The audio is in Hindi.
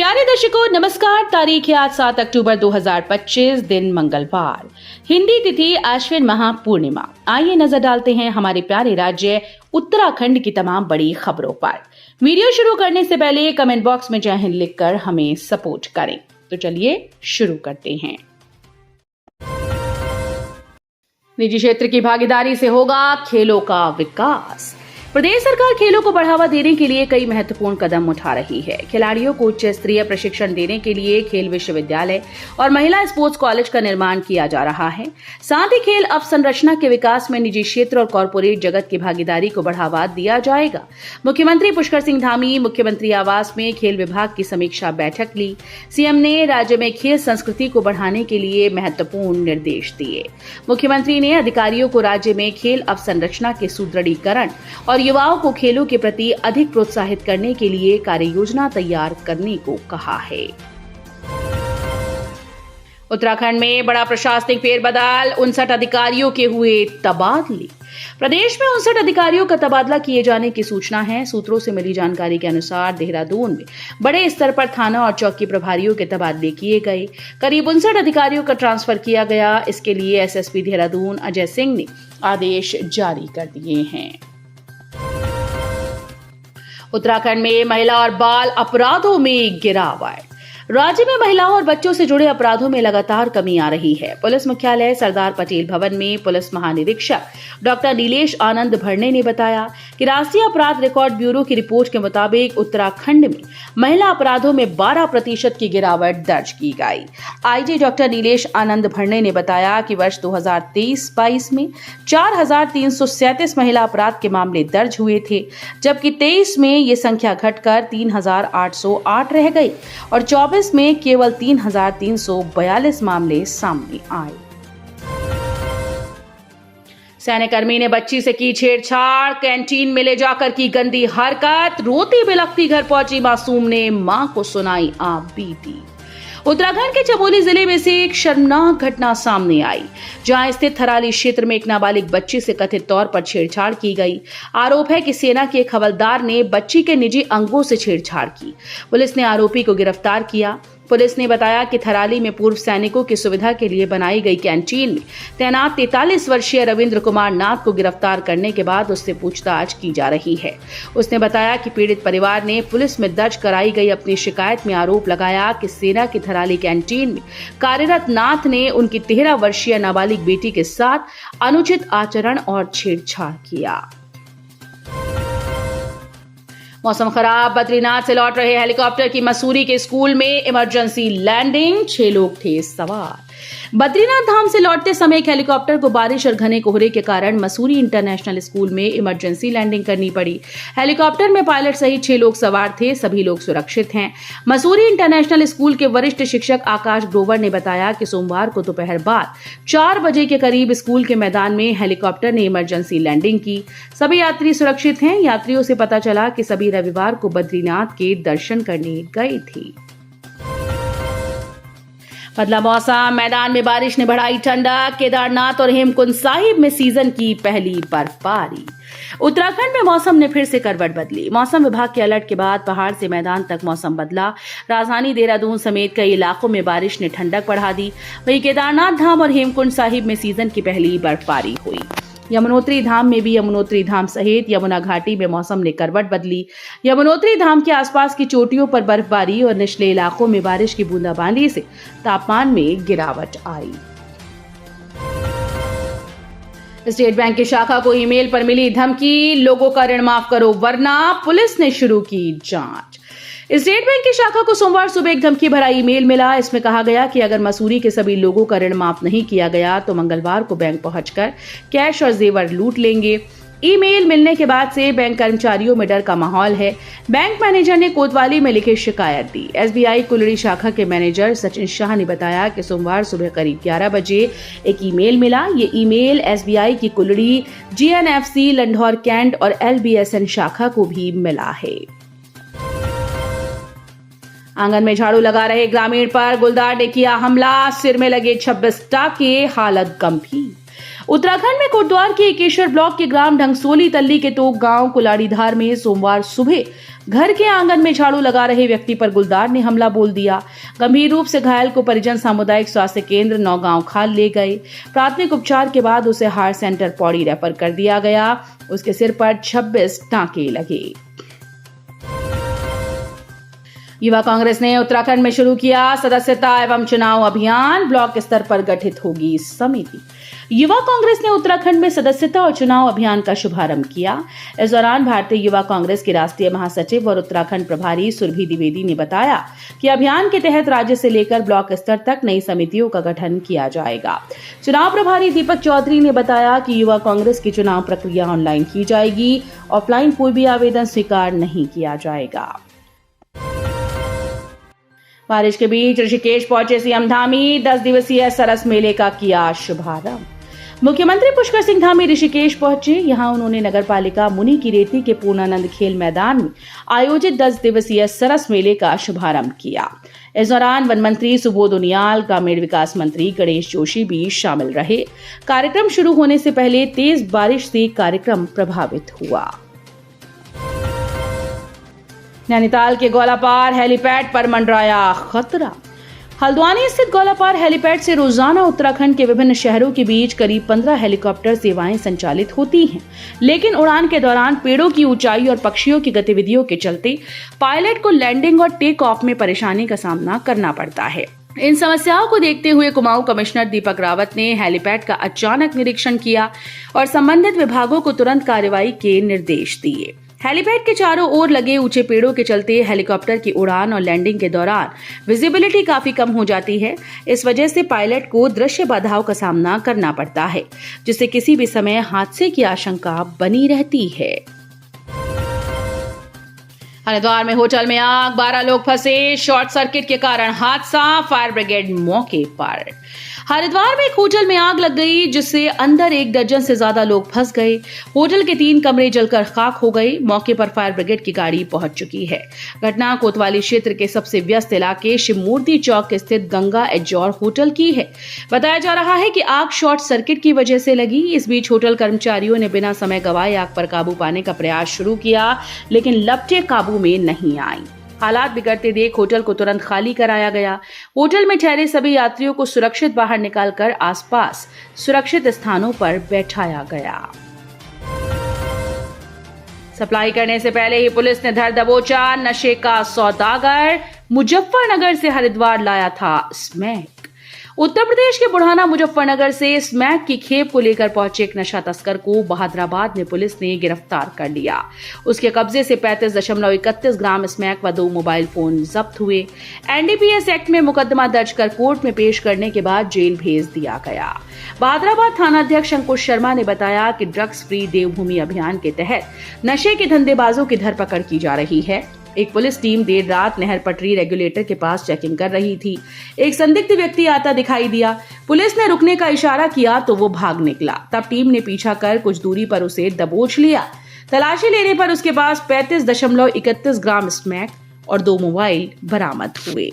प्यारे दर्शकों नमस्कार। तारीख है आज 7 अक्टूबर 2025, दिन मंगलवार, हिंदी तिथि आश्विन माह पूर्णिमा। आइए नजर डालते हैं हमारे प्यारे राज्य उत्तराखंड की तमाम बड़ी खबरों पर। वीडियो शुरू करने से पहले कमेंट बॉक्स में जय हिंद लिखकर हमें सपोर्ट करें। तो चलिए शुरू करते हैं। निजी क्षेत्र की भागीदारी से होगा खेलों का विकास। प्रदेश सरकार खेलों को बढ़ावा देने के लिए कई महत्वपूर्ण कदम उठा रही है। खिलाड़ियों को उच्च स्तरीय प्रशिक्षण देने के लिए खेल विश्वविद्यालय और महिला स्पोर्ट्स कॉलेज का निर्माण किया जा रहा है। साथ ही खेल अवसंरचना के विकास में निजी क्षेत्र और कॉरपोरेट जगत की भागीदारी को बढ़ावा दिया जाएगा। मुख्यमंत्री पुष्कर सिंह धामी मुख्यमंत्री आवास में खेल विभाग की समीक्षा बैठक ली। सीएम ने राज्य में खेल संस्कृति को बढ़ाने के लिए महत्वपूर्ण निर्देश दिए। मुख्यमंत्री ने अधिकारियों को राज्य में खेल अवसंरचना के सुदृढ़ीकरण और युवाओं को खेलों के प्रति अधिक प्रोत्साहित करने के लिए कार्य योजना तैयार करने को कहा है। उत्तराखंड में बड़ा प्रशासनिक फेरबदल, 59 अधिकारियों के हुए तबादले। प्रदेश में 59 अधिकारियों का तबादला किए जाने की सूचना है। सूत्रों से मिली जानकारी के अनुसार देहरादून में बड़े स्तर पर थाना और चौकी प्रभारियों के तबादले किए गए। करीब 59 अधिकारियों का ट्रांसफर किया गया। इसके लिए एसएसपी देहरादून अजय सिंह ने आदेश जारी कर दिए हैं। उत्तराखंड में महिला और बाल अपराधों में गिरावट। राज्य में महिलाओं और बच्चों से जुड़े अपराधों में लगातार कमी आ रही है। पुलिस मुख्यालय सरदार पटेल भवन में पुलिस महानिरीक्षक डॉक्टर नीलेश आनंद भरने ने बताया कि राष्ट्रीय अपराध रिकॉर्ड ब्यूरो की रिपोर्ट के मुताबिक उत्तराखंड में महिला अपराधों में 12% की गिरावट दर्ज की गई। आईजी डॉक्टर नीलेश आनंद भरने ने बताया कि वर्ष 2023-22 में 4,337 महिला अपराध के मामले दर्ज हुए थे, जबकि 23 में ये संख्या घटकर 3,808 रह गई और 24 में केवल 3,342 मामले सामने आए। सैन्यकर्मी ने बच्ची से की छेड़छाड़, कैंटीन में ले जाकर की गंदी हरकत, रोती बिलखती घर पहुंची मासूम ने मां को सुनाई आप बीती। उत्तराखंड के चमोली जिले में से एक शर्मनाक घटना सामने आई, जहां स्थित थराली क्षेत्र में एक नाबालिग बच्ची से कथित तौर पर छेड़छाड़ की गई। आरोप है कि सेना के एक हवलदार ने बच्ची के निजी अंगों से छेड़छाड़ की। पुलिस ने आरोपी को गिरफ्तार किया। पुलिस ने बताया कि थराली में पूर्व सैनिकों की सुविधा के लिए बनाई गई कैंटीन में तैनात 43 वर्षीय रविंद्र कुमार नाथ को गिरफ्तार करने के बाद उससे पूछताछ की जा रही है। उसने बताया कि पीड़ित परिवार ने पुलिस में दर्ज कराई गई अपनी शिकायत में आरोप लगाया कि सेना की थराली कैंटीन में कार्यरत नाथ ने उनकी 13 वर्षीय नाबालिग बेटी के साथ अनुचित आचरण और छेड़छाड़ किया। मौसम खराब, बद्रीनाथ से लौट रहे हेलीकॉप्टर की मसूरी के स्कूल में इमरजेंसी लैंडिंग, 6 लोग थे सवार। बद्रीनाथ धाम से लौटते समय एक हेलीकॉप्टर को बारिश और घने कोहरे के कारण मसूरी इंटरनेशनल स्कूल में इमरजेंसी लैंडिंग करनी पड़ी। हेलीकॉप्टर में पायलट सहित 6 लोग सवार थे। सभी लोग सुरक्षित हैं। मसूरी इंटरनेशनल स्कूल के वरिष्ठ शिक्षक आकाश ग्रोवर ने बताया कि सोमवार को दोपहर बाद 4 बजे के करीब स्कूल के मैदान में हेलीकॉप्टर ने इमरजेंसी लैंडिंग की। सभी यात्री सुरक्षित हैं। यात्रियों से पता चला कि सभी रविवार को बद्रीनाथ के दर्शन करने गए थे। बदला मौसम, मैदान में बारिश ने बढ़ाई ठंडक। केदारनाथ और हेमकुंड साहिब में सीजन की पहली बर्फबारी। उत्तराखंड में मौसम ने फिर से करवट बदली। मौसम विभाग के अलर्ट के बाद पहाड़ से मैदान तक मौसम बदला। राजधानी देहरादून समेत कई इलाकों में बारिश ने ठंडक बढ़ा दी। वहीं केदारनाथ धाम और हेमकुंड साहिब में सीजन की पहली बर्फबारी हुई। यमुनोत्री धाम में भी यमुनोत्री धाम सहित यमुना घाटी में मौसम ने करवट बदली। यमुनोत्री धाम के आसपास की चोटियों पर बर्फबारी और निचले इलाकों में बारिश की बूंदाबांदी से तापमान में गिरावट आई। स्टेट बैंक की शाखा को ईमेल पर मिली धमकी, लोगों का ऋण माफ करो वरना। पुलिस ने शुरू की जांच। स्टेट बैंक की शाखा को सोमवार सुबह एक धमकी भरा ईमेल मिला। इसमें कहा गया कि अगर मसूरी के सभी लोगों का ऋण माफ नहीं किया गया तो मंगलवार को बैंक पहुंचकर कैश और जेवर लूट लेंगे। ईमेल मिलने के बाद से बैंक कर्मचारियों में डर का माहौल है। बैंक मैनेजर ने कोतवाली में लिखी शिकायत दी। एसबीआई कुलड़ी शाखा के मैनेजर सचिन शाह ने बताया कि सोमवार सुबह करीब 11 बजे एक ईमेल मिला। ये ईमेल एसबीआई की कुलड़ी, जीएनएफसी, लंढौर कैंट और एलबीएसएन शाखा को भी मिला है। आंगन में झाड़ू लगा रहे ग्रामीण पर गुलदार ने किया हमला, सिर में लगे 26 टाके, हालत गंभीर। उत्तराखंड में कोटद्वार के एकेश्वर ब्लॉक के ग्राम ढंगसोली तल्ली के तोक गांव कुलाड़ीधार में सोमवार सुबह घर के आंगन में झाड़ू लगा रहे व्यक्ति पर गुलदार ने हमला बोल दिया। गंभीर रूप से घायल को परिजन सामुदायिक स्वास्थ्य केंद्र नौगांव खाल ले गए। प्राथमिक उपचार के बाद उसे हायर सेंटर पौड़ी रेफर कर दिया गया। उसके सिर पर 26 टांके लगे। युवा कांग्रेस ने उत्तराखंड में शुरू किया सदस्यता एवं चुनाव अभियान, ब्लॉक स्तर पर गठित होगी समिति। युवा कांग्रेस ने उत्तराखंड में सदस्यता और चुनाव अभियान का शुभारंभ किया। इस दौरान भारतीय युवा कांग्रेस की राष्ट्रीय महासचिव और उत्तराखंड प्रभारी सुरभि द्विवेदी ने बताया कि अभियान के तहत राज्य से लेकर ब्लॉक स्तर तक नई समितियों का गठन किया जाएगा। चुनाव प्रभारी दीपक चौधरी ने बताया कि युवा कांग्रेस की चुनाव प्रक्रिया ऑनलाइन की जाएगी, ऑफलाइन कोई भी आवेदन स्वीकार नहीं किया जाएगा। बारिश के बीच ऋषिकेश पहुंचे सीएम धामी, 10 दिवसीय सरस मेले का किया शुभारंभ। मुख्यमंत्री पुष्कर सिंह धामी ऋषिकेश पहुंचे। यहां उन्होंने नगरपालिका मुनि की रेती के पूर्णानंद खेल मैदान में आयोजित 10 दिवसीय सरस मेले का शुभारंभ किया। इस दौरान वन मंत्री सुबोध उनियाल, ग्रामीण विकास मंत्री गणेश जोशी भी शामिल रहे। कार्यक्रम शुरू होने से पहले तेज बारिश से कार्यक्रम प्रभावित हुआ। नैनीताल के गोलापार हेलीपैड पर मंडराया खतरा। हल्द्वानी स्थित गोलापार हेलीपैड से रोजाना उत्तराखंड के विभिन्न शहरों के बीच करीब 15 हेलीकॉप्टर सेवाएं संचालित होती हैं, लेकिन उड़ान के दौरान पेड़ों की ऊंचाई और पक्षियों की गतिविधियों के चलते पायलट को लैंडिंग और टेक ऑफ में परेशानी का सामना करना पड़ता है। इन समस्याओं को देखते हुए कुमाऊं कमिश्नर दीपक रावत ने हेलीपैड का अचानक निरीक्षण किया और संबंधित विभागों को तुरंत कार्रवाई के निर्देश दिए। हेलीपैड के चारों ओर लगे ऊंचे पेड़ों के चलते हेलीकॉप्टर की उड़ान और लैंडिंग के दौरान विजिबिलिटी काफी कम हो जाती है। इस वजह से पायलट को दृश्य बाधाओं का सामना करना पड़ता है, जिससे किसी भी समय हादसे की आशंका बनी रहती है। हरिद्वार में होटल में आग, 12 लोग फंसे, शॉर्ट सर्किट के कारण हादसा, फायर ब्रिगेड मौके पर। हरिद्वार में एक होटल में आग लग गई, जिससे अंदर 1 दर्जन से ज्यादा लोग फंस गए। होटल के 3 कमरे जलकर खाक हो गए। मौके पर फायर ब्रिगेड की गाड़ी पहुंच चुकी है। घटना कोतवाली क्षेत्र के सबसे व्यस्त इलाके शिवमूर्ति चौक स्थित गंगा एजोर होटल की है। बताया जा रहा है कि आग शॉर्ट सर्किट की वजह से लगी। इस बीच होटल कर्मचारियों ने बिना समय गवाए आग पर काबू पाने का प्रयास शुरू किया, लेकिन लपटें काबू में नहीं आई। हालात बिगड़ते देख होटल को तुरंत खाली कराया गया। होटल में ठहरे सभी यात्रियों को सुरक्षित बाहर निकालकर आसपास सुरक्षित स्थानों पर बैठाया गया। सप्लाई करने से पहले ही पुलिस ने धर दबोचा नशे का सौदागर। मुजफ्फरनगर से हरिद्वार लाया था स्मैक। उत्तर प्रदेश के बुढ़ाना मुजफ्फरनगर से स्मैक की खेप को लेकर पहुंचे एक नशा तस्कर को बहादुराबाद में पुलिस ने गिरफ्तार कर लिया। उसके कब्जे से 35.31 ग्राम स्मैक व 2 मोबाइल फोन जब्त हुए। एनडीपीएस एक्ट में मुकदमा दर्ज कर कोर्ट में पेश करने के बाद जेल भेज दिया गया। बहादुराबाद थानाध्यक्ष अंकुश शर्मा ने बताया कि ड्रग्स फ्री देवभूमि अभियान के तहत नशे के धंधेबाजों की धरपकड़ की जा रही है। एक पुलिस टीम देर रात नहर पटरी रेगुलेटर के पास चेकिंग कर रही थी। एक संदिग्ध व्यक्ति आता दिखाई दिया। पुलिस ने रुकने का इशारा किया तो वो भाग निकला। तब टीम ने पीछा कर कुछ दूरी पर उसे दबोच लिया। तलाशी लेने पर उसके पास 35.31 ग्राम स्मैक और 2 मोबाइल बरामद हुए।